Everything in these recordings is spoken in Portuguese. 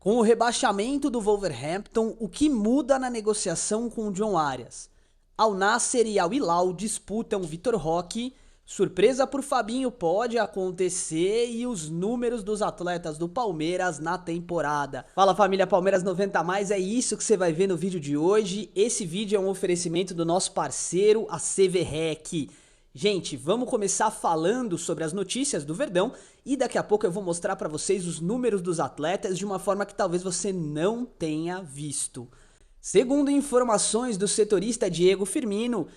Com o rebaixamento do Wolverhampton, o que muda na negociação com o John Arias? Al Nassr e Al Hilal disputam Vitor Roque, surpresa por Fabinho pode acontecer e os números dos atletas do Palmeiras na temporada. Fala família Palmeiras 90+, é isso que você vai ver no vídeo de hoje. Esse vídeo é um oferecimento do nosso parceiro, a CVREC. Gente, vamos começar falando sobre as notícias do Verdão e daqui a pouco eu vou mostrar para vocês os números dos atletas de uma forma que talvez você não tenha visto. Segundo informações do setorista Diego Firmino,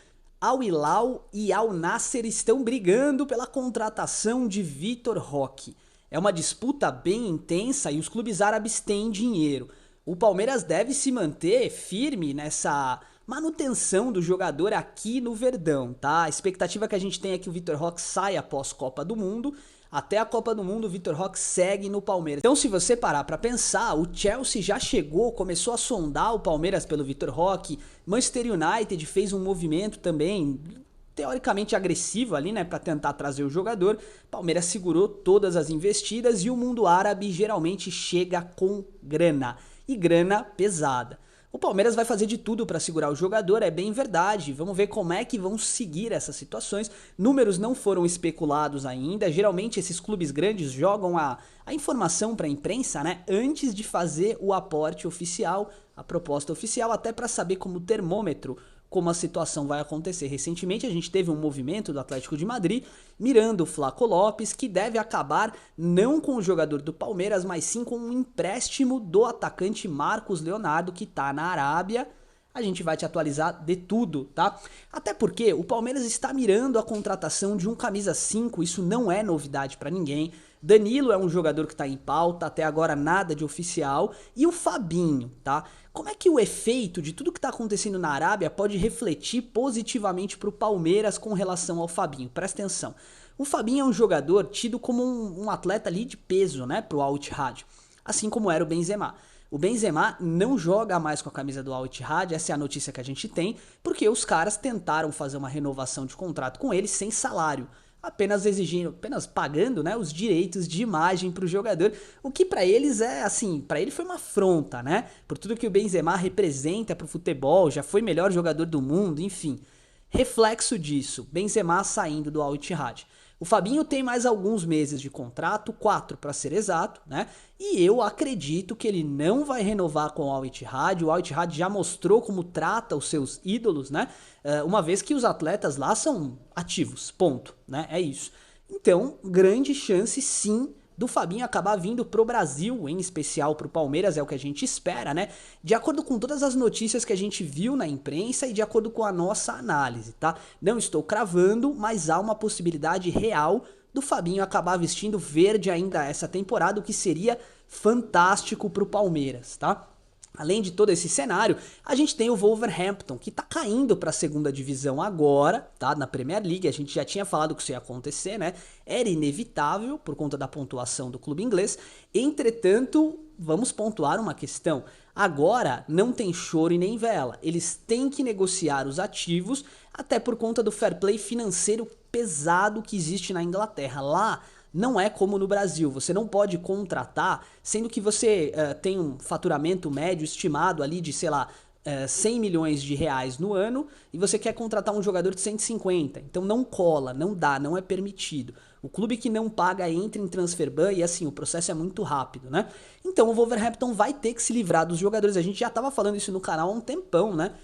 Al Hilal e Al Nassr estão brigando pela contratação de Vitor Roque. É uma disputa bem intensa e os clubes árabes têm dinheiro. O Palmeiras deve se manter firme nessa manutenção do jogador aqui no Verdão, tá? A expectativa que a gente tem é que o Vitor Roque saia após Copa do Mundo. Até a Copa do Mundo, o Vitor Roque segue no Palmeiras. Então, se você parar pra pensar, o Chelsea já chegou, começou a sondar o Palmeiras pelo Vitor Roque. Manchester United fez um movimento também, teoricamente agressivo ali, né, pra tentar trazer o jogador. Palmeiras segurou todas as investidas e o mundo árabe geralmente chega com grana. E grana pesada. O Palmeiras vai fazer de tudo para segurar o jogador, é bem verdade. Vamos ver como é que vão seguir essas situações. Números não foram especulados ainda. Geralmente esses clubes grandes jogam a informação para a imprensa, né, antes de fazer o aporte oficial, a proposta oficial, até para saber como termômetro, como a situação vai acontecer. Recentemente a gente teve um movimento do Atlético de Madrid mirando o Flaco Lopes, que deve acabar não com o jogador do Palmeiras, mas sim com um empréstimo do atacante Marcos Leonardo, que tá na Arábia. A gente vai te atualizar de tudo, tá? Até porque o Palmeiras está mirando a contratação de um camisa 5, isso não é novidade pra ninguém. Danilo é um jogador que tá em pauta, até agora nada de oficial. E o Fabinho, tá? Como é que o efeito de tudo que tá acontecendo na Arábia pode refletir positivamente pro Palmeiras com relação ao Fabinho? Presta atenção. O Fabinho é um jogador tido como um atleta ali de peso, né, pro Al Ittihad, assim como era o Benzema. O Benzema não joga mais com a camisa do Al Ittihad, essa é a notícia que a gente tem, porque os caras tentaram fazer uma renovação de contrato com ele sem salário, apenas exigindo, apenas pagando, né, os direitos de imagem para o jogador, o que para eles é assim, para ele foi uma afronta, né, por tudo que o Benzema representa para o futebol, já foi melhor jogador do mundo, enfim. Reflexo disso, Benzema saindo do Al Ittihad. O Fabinho tem mais alguns meses de contrato, 4 para ser exato, né? E eu acredito que ele não vai renovar com o Al Ittihad. O Al Ittihad já mostrou como trata os seus ídolos, né? Uma vez que os atletas lá são ativos, ponto, né? É isso. Então, grande chance sim do Fabinho acabar vindo pro Brasil, em especial pro Palmeiras, é o que a gente espera, né? De acordo com todas as notícias que a gente viu na imprensa e de acordo com a nossa análise, tá? Não estou cravando, mas há uma possibilidade real do Fabinho acabar vestindo verde ainda essa temporada, o que seria fantástico pro Palmeiras, tá? Além de todo esse cenário, a gente tem o Wolverhampton, que tá caindo para a segunda divisão agora, tá? Na Premier League, a gente já tinha falado que isso ia acontecer, né? Era inevitável por conta da pontuação do clube inglês. Entretanto, vamos pontuar uma questão. Agora não tem choro e nem vela. Eles têm que negociar os ativos, até por conta do fair play financeiro pesado que existe na Inglaterra. Lá não é como no Brasil, você não pode contratar, sendo que você tem um faturamento médio estimado ali de, sei lá, 100 milhões de reais no ano e você quer contratar um jogador de 150, então não cola, não dá, não é permitido. O clube que não paga entra em transfer ban e assim, o processo é muito rápido, né? Então o Wolverhampton vai ter que se livrar dos jogadores, a gente já tava falando isso no canal há um tempão, né?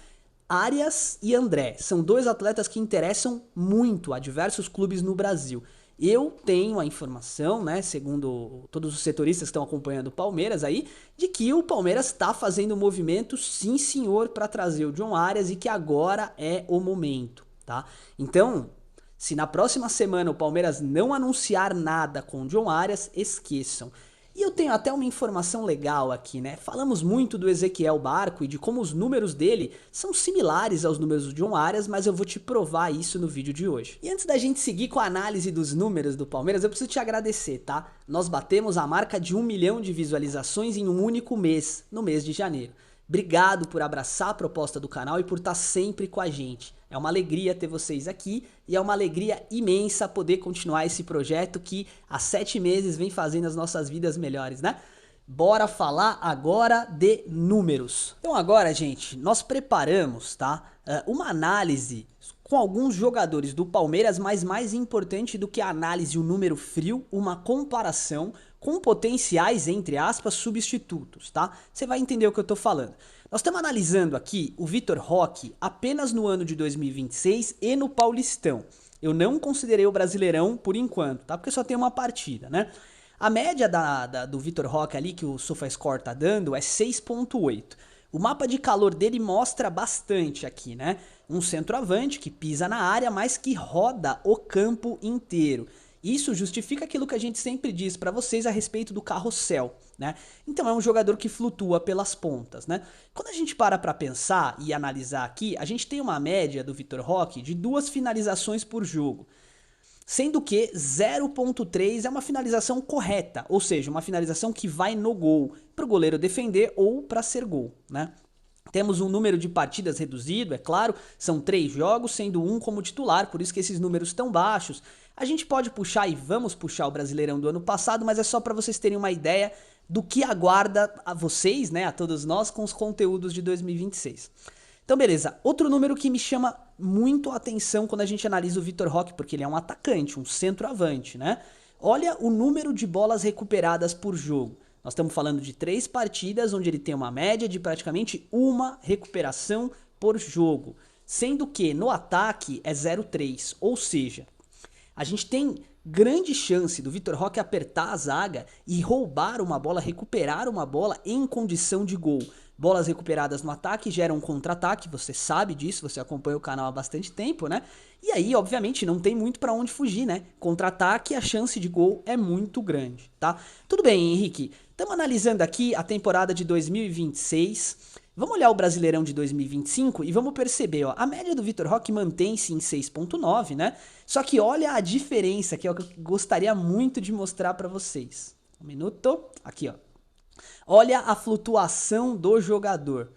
Arias e André são dois atletas que interessam muito a diversos clubes no Brasil. Eu tenho a informação, né, segundo todos os setoristas que estão acompanhando o Palmeiras aí, de que o Palmeiras está fazendo um movimento, sim senhor, para trazer o John Arias e que agora é o momento, tá? Então, se na próxima semana o Palmeiras não anunciar nada com o John Arias, esqueçam. E eu tenho até uma informação legal aqui, né? Falamos muito do Ezequiel Barco e de como os números dele são similares aos números do John Arias, mas eu vou te provar isso no vídeo de hoje. E antes da gente seguir com a análise dos números do Palmeiras, eu preciso te agradecer, tá? Nós batemos a marca de 1 milhão de visualizações em um único mês, no mês de janeiro. Obrigado por abraçar a proposta do canal e por estar sempre com a gente. É uma alegria ter vocês aqui e é uma alegria imensa poder continuar esse projeto que há 7 meses vem fazendo as nossas vidas melhores, né? Bora falar agora de números. Então agora, gente, nós preparamos, tá, uma análise com alguns jogadores do Palmeiras, mas mais importante do que a análise, o número frio, uma comparação com potenciais, entre aspas, substitutos, tá? Você vai entender o que eu tô falando. Nós estamos analisando aqui o Vitor Roque apenas no ano de 2026 e no Paulistão. Eu não considerei o Brasileirão por enquanto, tá? Porque só tem uma partida, né? A média do Vitor Roque ali, que o SofaScore tá dando, é 6.8. O mapa de calor dele mostra bastante aqui, né? Um centroavante que pisa na área, mas que roda o campo inteiro. Isso justifica aquilo que a gente sempre diz pra vocês a respeito do carrossel, né? Então é um jogador que flutua pelas pontas, né? Quando a gente para pra pensar e analisar aqui, a gente tem uma média do Vitor Roque de 2 finalizações por jogo. Sendo que 0.3 é uma finalização correta, ou seja, uma finalização que vai no gol, para o goleiro defender ou para ser gol, né? Temos um número de partidas reduzido, é claro, são 3 jogos, sendo um como titular, por isso que esses números estão baixos. A gente pode puxar e vamos puxar o Brasileirão do ano passado, mas é só para vocês terem uma ideia do que aguarda a vocês, né, a todos nós, com os conteúdos de 2026. Então, beleza. Outro número que me chama muito a atenção quando a gente analisa o Vitor Roque, porque ele é um atacante, um centroavante, né? Olha o número de bolas recuperadas por jogo. Nós estamos falando de 3 partidas onde ele tem uma média de praticamente uma recuperação por jogo. Sendo que no ataque é 0,3, ou seja, a gente tem grande chance do Vitor Roque apertar a zaga e roubar uma bola, recuperar uma bola em condição de gol. Bolas recuperadas no ataque geram um contra-ataque, você sabe disso, você acompanha o canal há bastante tempo, né? E aí, obviamente, não tem muito pra onde fugir, né? Contra-ataque, a chance de gol é muito grande, tá? Tudo bem, Henrique. Estamos analisando aqui a temporada de 2026. Vamos olhar o Brasileirão de 2025 e vamos perceber, ó, a média do Vitor Roque mantém-se em 6.9, né? Só que olha a diferença, que é o que eu gostaria muito de mostrar pra vocês. Um minuto. Aqui, ó. Olha a flutuação do jogador.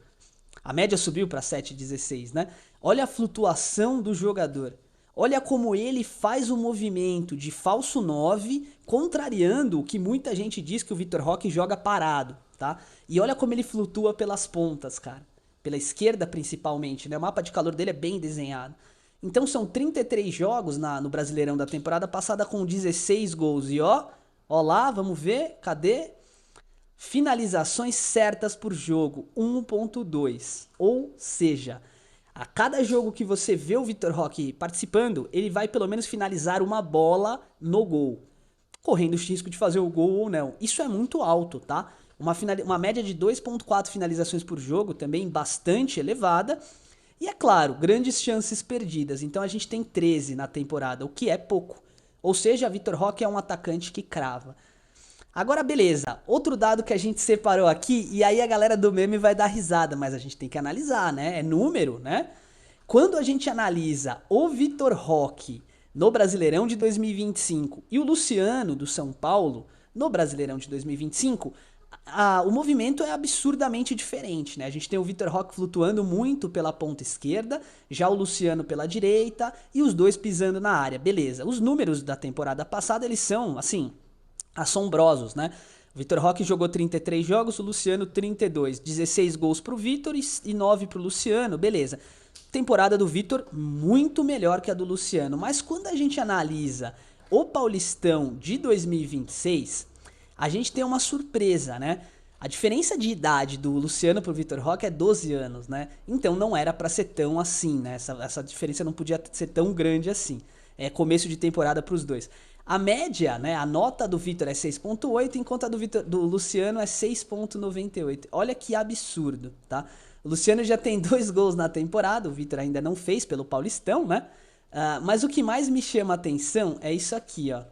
A média subiu para 7,16, né? Olha a flutuação do jogador. Olha como ele faz o movimento de falso 9, contrariando o que muita gente diz que o Vitor Roque joga parado, tá? E olha como ele flutua pelas pontas, cara. Pela esquerda principalmente, né? O mapa de calor dele é bem desenhado. Então são 33 jogos no Brasileirão da temporada passada com 16 gols. E ó lá, vamos ver, cadê? Finalizações certas por jogo, 1.2. Ou seja, a cada jogo que você vê o Vitor Roque participando, ele vai pelo menos finalizar uma bola no gol, correndo o risco de fazer o gol ou não. Isso é muito alto, tá? Uma média de 2.4 finalizações por jogo, também bastante elevada. E é claro, grandes chances perdidas. Então a gente tem 13 na temporada, o que é pouco. Ou seja, Vitor Roque é um atacante que crava. Agora, beleza, outro dado que a gente separou aqui, e aí a galera do meme vai dar risada, mas a gente tem que analisar, né? É número, né? Quando a gente analisa o Vitor Roque no Brasileirão de 2025 e o Luciano do São Paulo no Brasileirão de 2025, o movimento é absurdamente diferente, né? A gente tem o Vitor Roque flutuando muito pela ponta esquerda, já o Luciano pela direita e os dois pisando na área, beleza. Os números da temporada passada, eles são, assim, assombrosos, né? O Vitor Roque jogou 33 jogos, o Luciano 32. 16 gols pro Vitor e 9 pro Luciano, beleza. Temporada do Vitor muito melhor que a do Luciano, mas quando a gente analisa o Paulistão de 2026, a gente tem uma surpresa, né? A diferença de idade do Luciano pro Vitor Roque é 12 anos, né? Então não era pra ser tão assim, né? Essa diferença não podia ser tão grande assim. É começo de temporada pros dois. A média, né, a nota do Vitor é 6.8, enquanto a do Luciano é 6.98. Olha que absurdo, tá? O Luciano já tem 2 gols na temporada, o Vitor ainda não fez pelo Paulistão, né? Mas o que mais me chama a atenção é isso aqui, ó.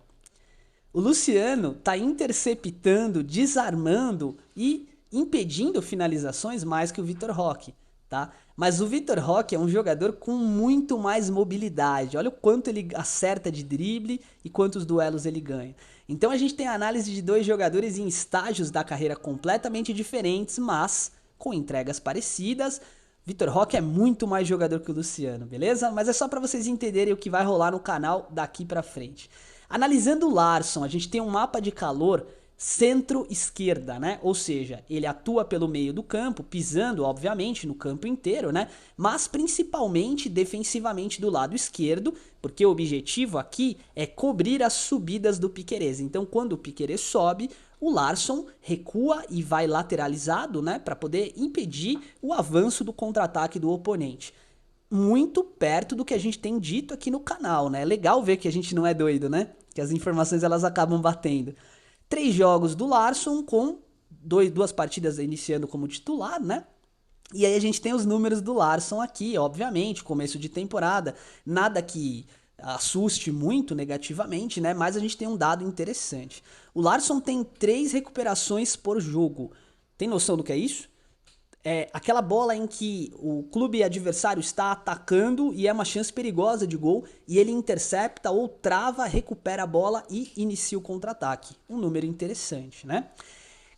O Luciano tá interceptando, desarmando e impedindo finalizações mais que o Vitor Roque, tá? Mas o Vitor Roque é um jogador com muito mais mobilidade. Olha o quanto ele acerta de drible e quantos duelos ele ganha. Então a gente tem a análise de 2 jogadores em estágios da carreira completamente diferentes, mas com entregas parecidas. Vitor Roque é muito mais jogador que o Luciano, beleza? Mas é só para vocês entenderem o que vai rolar no canal daqui para frente. Analisando o Larson, a gente tem um mapa de calor centro-esquerda, né? Ou seja, ele atua pelo meio do campo, pisando, obviamente, no campo inteiro, né? Mas principalmente defensivamente do lado esquerdo, porque o objetivo aqui é cobrir as subidas do Piquerez. Então, quando o Piquerez sobe, o Larsson recua e vai lateralizado, né? Para poder impedir o avanço do contra-ataque do oponente. Muito perto do que a gente tem dito aqui no canal, né? É legal ver que a gente não é doido, né? Que as informações elas acabam batendo. 3 jogos do Larsson com 2 partidas iniciando como titular, né? E aí a gente tem os números do Larsson aqui, obviamente, começo de temporada, nada que assuste muito negativamente, né? Mas a gente tem um dado interessante. O Larsson tem 3 recuperações por jogo. Tem noção do que é isso? É aquela bola em que o clube adversário está atacando e é uma chance perigosa de gol e ele intercepta ou trava, recupera a bola e inicia o contra-ataque. Um número interessante, né?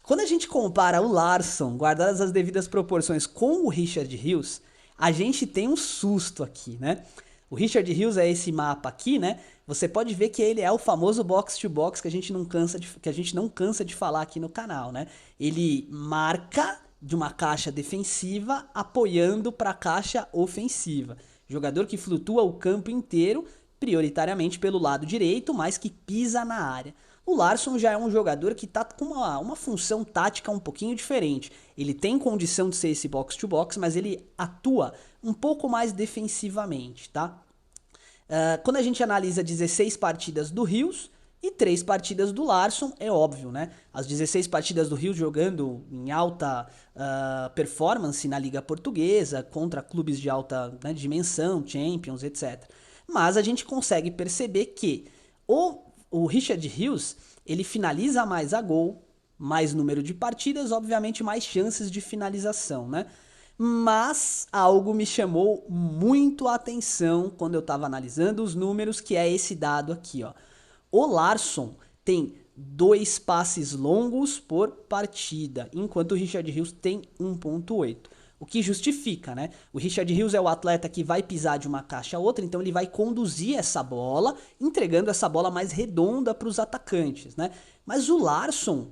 Quando a gente compara o Larsson, guardadas as devidas proporções, com o Richard Rios, a gente tem um susto aqui, né? O Richard Rios é esse mapa aqui, né? Você pode ver que ele é o famoso box-to-box que a gente não cansa de falar aqui no canal, né? Ele marca de uma caixa defensiva apoiando para a caixa ofensiva. Jogador que flutua o campo inteiro, prioritariamente pelo lado direito, mas que pisa na área. O Larsson já é um jogador que está com uma função tática um pouquinho diferente. Ele tem condição de ser esse box-to-box, mas ele atua um pouco mais defensivamente, tá? Quando a gente analisa 16 partidas do Rios e 3 partidas do Larsson, é óbvio, né? As 16 partidas do Rios jogando em alta performance na Liga Portuguesa, contra clubes de alta, né, dimensão, Champions, etc. Mas a gente consegue perceber que o Richard Rios, ele finaliza mais a gol, mais número de partidas, obviamente mais chances de finalização, né? Mas algo me chamou muito a atenção quando eu estava analisando os números, que é esse dado aqui, ó. O Larsson tem 2 passes longos por partida, enquanto o Richard Rios tem 1.8. O que justifica, né? O Richard Rios é o atleta que vai pisar de uma caixa a outra, então ele vai conduzir essa bola, entregando essa bola mais redonda para os atacantes, né? Mas o Larsson,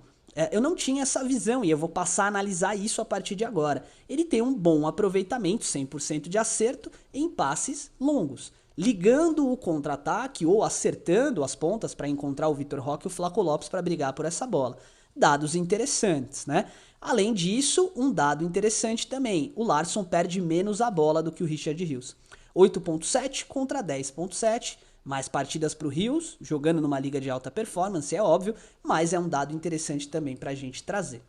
eu não tinha essa visão e eu vou passar a analisar isso a partir de agora. Ele tem um bom aproveitamento, 100% de acerto, em passes longos, ligando o contra-ataque ou acertando as pontas para encontrar o Vitor Roque e o Flaco Lopes para brigar por essa bola. Dados interessantes, né? Além disso, um dado interessante também, o Larsson perde menos a bola do que o Richard Rios. 8.7 contra 10.7, mais partidas para o Rios, jogando numa liga de alta performance, é óbvio, mas é um dado interessante também para a gente trazer.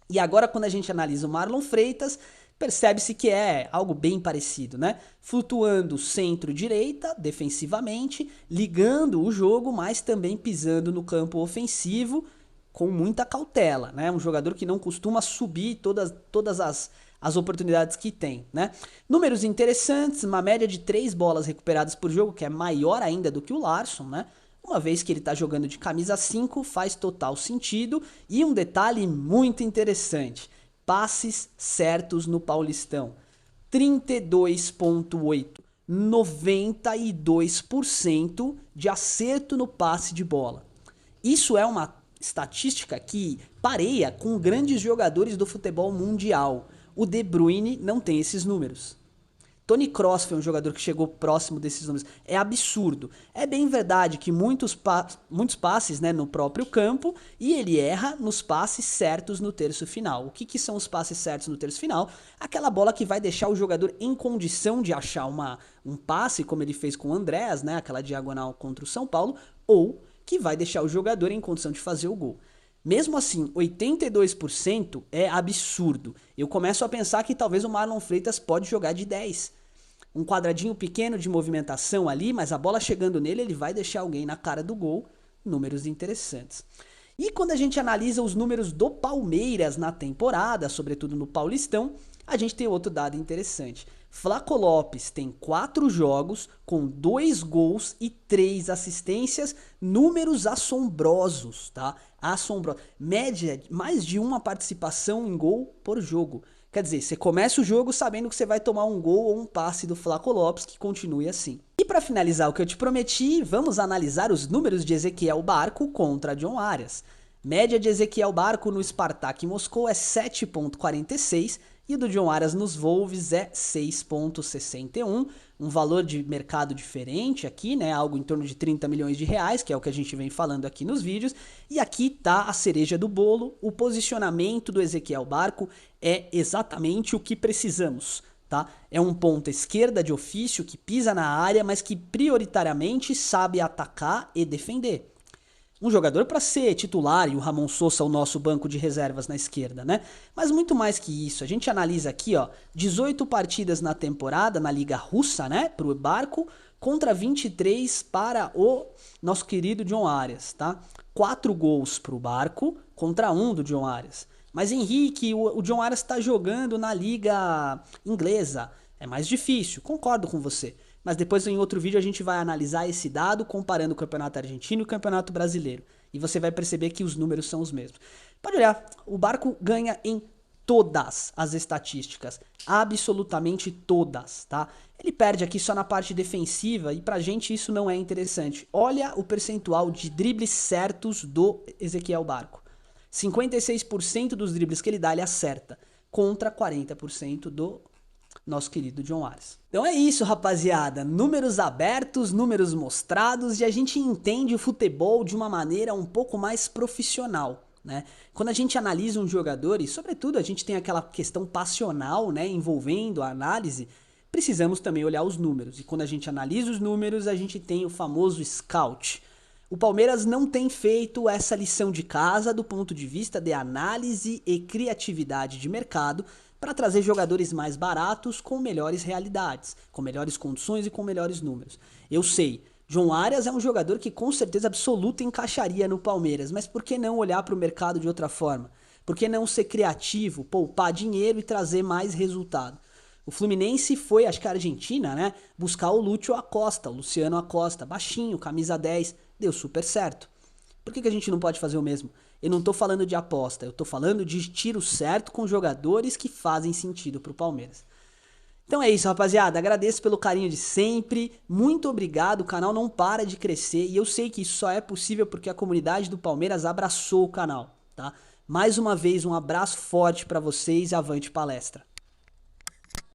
E agora, quando a gente analisa o Marlon Freitas, percebe-se que é algo bem parecido, né? Flutuando centro-direita, defensivamente, ligando o jogo, mas também pisando no campo ofensivo, com muita cautela, né? Um jogador que não costuma subir todas as oportunidades que tem, né? Números interessantes, uma média de 3 bolas recuperadas por jogo, que é maior ainda do que o Larsson, né? Uma vez que ele tá jogando de camisa 5, faz total sentido. E um detalhe muito interessante, passes certos no Paulistão. 32.8, 92% de acerto no passe de bola. Isso é uma estatística que pareia com grandes jogadores do futebol mundial. O De Bruyne não tem esses números. Toni Kroos foi um jogador que chegou próximo desses números. É absurdo. É bem verdade que muitos passes, né, no próprio campo, e ele erra nos passes certos no terço final. O que são os passes certos no terço final? Aquela bola que vai deixar o jogador em condição de achar um passe, como ele fez com o Andréas, né, aquela diagonal contra o São Paulo, ou que vai deixar o jogador em condição de fazer o gol. Mesmo assim, 82% é absurdo. Eu começo a pensar que talvez o Marlon Freitas pode jogar de 10. Um quadradinho pequeno de movimentação ali, mas a bola chegando nele, ele vai deixar alguém na cara do gol. Números interessantes. E quando a gente analisa os números do Palmeiras na temporada, sobretudo no Paulistão, a gente tem outro dado interessante. Flaco Lopes tem 4 jogos com 2 gols e 3 assistências, números assombrosos, tá? Assombrosos. Média, mais de uma participação em gol por jogo. Quer dizer, você começa o jogo sabendo que você vai tomar um gol ou um passe do Flaco Lopes, que continue assim. E para finalizar o que eu te prometi, vamos analisar os números de Ezequiel Barco contra John Arias. Média de Ezequiel Barco no Spartak Moscou é 7,46 e o do John Arias nos Wolves é 6,61, um valor de mercado diferente aqui, né? Algo em torno de 30 milhões de reais, que é o que a gente vem falando aqui nos vídeos. E aqui tá a cereja do bolo, o posicionamento do Ezequiel Barco é exatamente o que precisamos. Tá? É um ponta esquerda de ofício que pisa na área, mas que prioritariamente sabe atacar e defender. Um jogador para ser titular e o Ramon Sousa o nosso banco de reservas na esquerda, né? Mas muito mais que isso, a gente analisa aqui, ó, 18 partidas na temporada na Liga Russa, né, pro Barco, contra 23 para o nosso querido John Arias, tá? 4 gols pro Barco contra 1 do John Arias. Mas Henrique, o John Arias está jogando na Liga Inglesa, é mais difícil, concordo com você. Mas depois em outro vídeo a gente vai analisar esse dado comparando o Campeonato Argentino e o Campeonato Brasileiro. E você vai perceber que os números são os mesmos. Pode olhar, o Barco ganha em todas as estatísticas, absolutamente todas, tá? Ele perde aqui só na parte defensiva e pra gente isso não é interessante. Olha o percentual de dribles certos do Ezequiel Barco. 56% dos dribles que ele dá ele acerta, contra 40% do nosso querido John Arias. Então é isso, rapaziada. Números abertos, números mostrados e a gente entende o futebol de uma maneira um pouco mais profissional, né? Quando a gente analisa um jogador e, sobretudo, a gente tem aquela questão passional, né, envolvendo a análise, precisamos também olhar os números. E quando a gente analisa os números, a gente tem o famoso scout. O Palmeiras não tem feito essa lição de casa do ponto de vista de análise e criatividade de mercado para trazer jogadores mais baratos com melhores realidades, com melhores condições e com melhores números. Eu sei, John Arias é um jogador que com certeza absoluta encaixaria no Palmeiras, mas por que não olhar para o mercado de outra forma? Por que não ser criativo, poupar dinheiro e trazer mais resultado? O Fluminense foi, acho que a Argentina, né, buscar o Lúcio Acosta, o Luciano Acosta, baixinho, camisa 10, deu super certo. Por que a gente não pode fazer o mesmo? Eu não tô falando de aposta, eu tô falando de tiro certo com jogadores que fazem sentido pro Palmeiras. Então é isso, rapaziada. Agradeço pelo carinho de sempre. Muito obrigado. O canal não para de crescer e eu sei que isso só é possível porque a comunidade do Palmeiras abraçou o canal, tá? Mais uma vez, um abraço forte pra vocês e avante palestra.